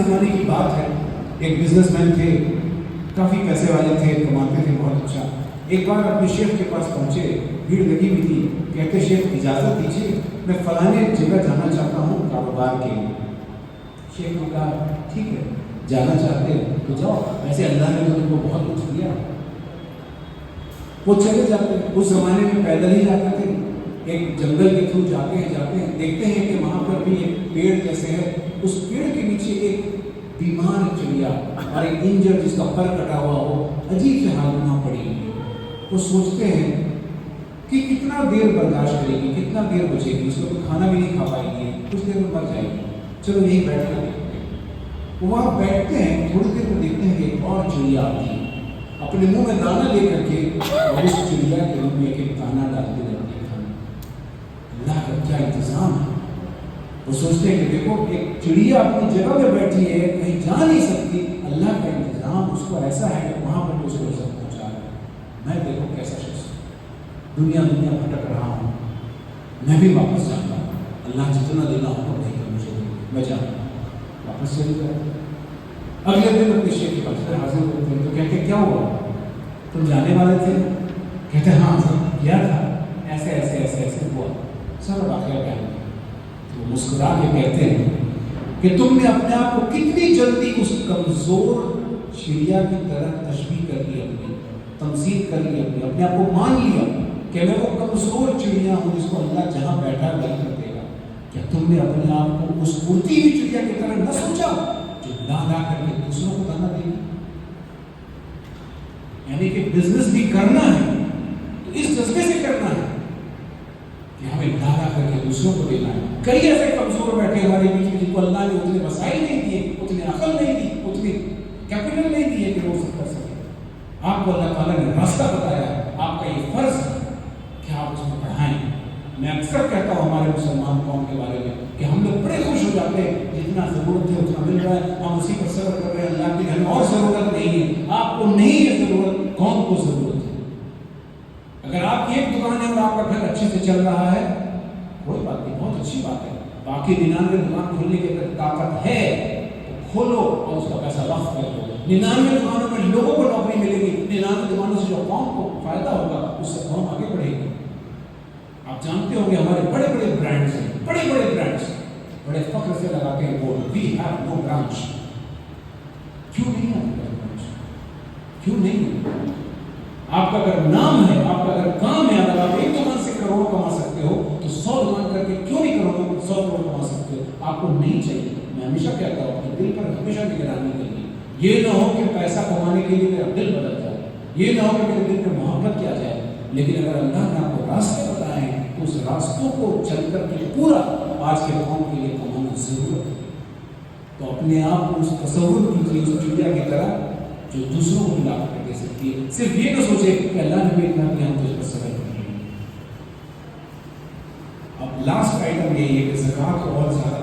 زمانے کی بات ہے، ایک بزنس مین تھے، کافی پیسے والے تھے، کماتے تھے بہت اچھا. ایک بار اپنے شیخ کے پاس پہنچے، بھیڑ لگی ہوئی تھی. کہتے شیخ اجازت دیجیے میں فلانے جگہ جانا چاہتا ہوں کاروبار کے لیے. شیخ نے کہا ٹھیک ہے جانا چاہتے تو جاؤ، ویسے اللہ نے تو تم کو بہت کچھ دیا. وہ چلے جاتے ہیں. اس زمانے میں پیدل ہی جاتے تھے، ایک جنگل کے تھرو جاتے ہیں دیکھتے ہیں کہ وہاں پر بھی ایک پیڑ جیسے ہے، اس پیڑ کے نیچے ایک بیمار چڑیا اور ایک انجر جس کا پر کٹا ہوا ہو عجیب سے حالت میں پڑی ہوئی. وہ سوچتے ہیں کہ کتنا دیر برداشت کرے گی، کتنا دیر بچے گی، اس کو تو کھانا بھی نہیں کھا پائے گی، کچھ دیر میں مر جائے گی، چلو یہیں بیٹھ کر دیکھتے ہیں. وہ وہاں بیٹھتے ہیں، تھوڑی دیر میں دیکھتے ہیں کہ ایک اور چڑیا آتی ہے، اپنے منہ میں دانا لے کر کے اور اس چڑیا کے منہ میں ایک دانا ڈالتے رہتے ہیں. اللہ کا کیا انتظام ہے. وہ سوچتے ہیں کہ دیکھو ایک چڑیا اپنی جگہ پہ بیٹھی ہے، کہیں جا نہیں سکتی، اللہ کا انتظام اس کو ایسا ہے کہ وہاں پر اس کو رزق پہنچا رہا ہے. میں دیکھو کیسا شخص دنیا بھٹک رہا ہوں، میں بھی واپس جاتا ہوں، اللہ جتنا دینا ہوگا نہیں تو مجھے میں جاتا ہوں. واپس چلے جاتا. اگلے دن اپنے شیخ کے پاس حاضر ہوتے ہیں تو کہتے کیا ہوا، تم جانے والے تھے؟ کہتے ہاں سر کیا تھا، ایسے ایسے ایسے ایسے ہوا، سر واقعہ کیا ہے. تو مسکرا کے کہتے ہیں کہ تم نے اپنے آپ کو کتنی جلدی اس کمزور چڑیا کی طرح تشبیہ کر لی، اپنی تمثیل کر لی، اپنے آپ کو مان لیا کہ میں وہ کمزور چڑیا ہوں جس کو اللہ جہاں بیٹھا وہیں کر دے گا. کیا تم نے اپنے آپ کو اس اڑتی ہوئی چڑیا کی طرح نہ سوچا جو لا لا کر کے دوسروں کو دانا دے گی؟ یعنی کہ بزنس بھی کرنا ہے تو اس جذبے سے کرنا ہے کہ ہمیں لا لا کر کے دوسروں کو دینا ہے. کئی ایسے کمزور بیٹھے ہمارے بیچ میں جن کو اللہ نے اتنے وسائل نہیں دیے، اتنی عقل نہیں دی، اتنی کیپٹل نہیں دی ہے کہ وہ سب کر سکے. آپ کو اللہ تعالیٰ نے راستہ بتایا ہے، آپ کا یہ فرض ہے کہ آپ اس کو پڑھائیں. میں اکثر کہتا ہوں ہمارے مسلمان قوم کے بارے میں کہ ہم لوگ بڑے خوش ہو جاتے ہیں جتنا ضرورت ہے اتنا مل رہا ہے، ہم اسی پر صبر کر رہے ہیں. اللہ کے ہمیں اور ضرورت نہیں ہے. آپ کو نہیں ہے ضرورت، قوم کو ضرورت ہے. اگر آپ کی ایک دکان ہے اور آپ کا گھر اچھے سے چل رہا ہے کوئی بات نہیں، بہت اچھی بات ہے. باقی 99 دکان کھولنے کی اگر طاقت ہے تو کھولو اور اس کا پیسہ وقف کر دو. 99 دکانوں میں لوگوں کو نوکری ملے گی، 99 دکانوں سے جو قوم کو فائدہ ہوگا اس سے قوم آگے بڑھے گی. آپ جانتے ہوں گے ہمارے بڑے بڑے برانڈز ہیں، بڑے بڑے فخر سے لگاتے ہیں board we have no branch. کیوں نہیں ہے برانچ؟ کیوں نہیں؟ آپ کا اگر نام ہے، آپ کا اگر کام ہے، اگر آپ ایک دکان سے کروڑ کما سکتے ہو تو 100 دکان کر کے کیوں نہیں کروڑ 100 کروڑ کما سکتے ہو؟ آپ کو نہیں چاہیے. میں ہمیشہ کہتا ہوں کہ دل پر ہمیشہ نگرانی کریے. یہ نہ ہو کہ پیسہ کمانے کے لیے میرا دل بدل جائے، یہ نہ ہو کہ میرے دل پہ محبت کیا جائے. لیکن اگر اللہ نے آپ کو راستے بتائے تو اس راستوں کو چل کر کے پورا آج کے قوم کے لیے کمانا ضرورت ہے. تو اپنے آپ کو اس تصور کیجیے اس چڑیا کی طرح جو دوسروں کو لا کر دے سکتی ہے. صرف یہ نہ سوچے کہ اللہ نے بھی اتنا دیا ہم تو اس پر صبر کریں. اب لاسٹ آئٹم یہی ہے کہ زکوٰۃ کو اور زیادہ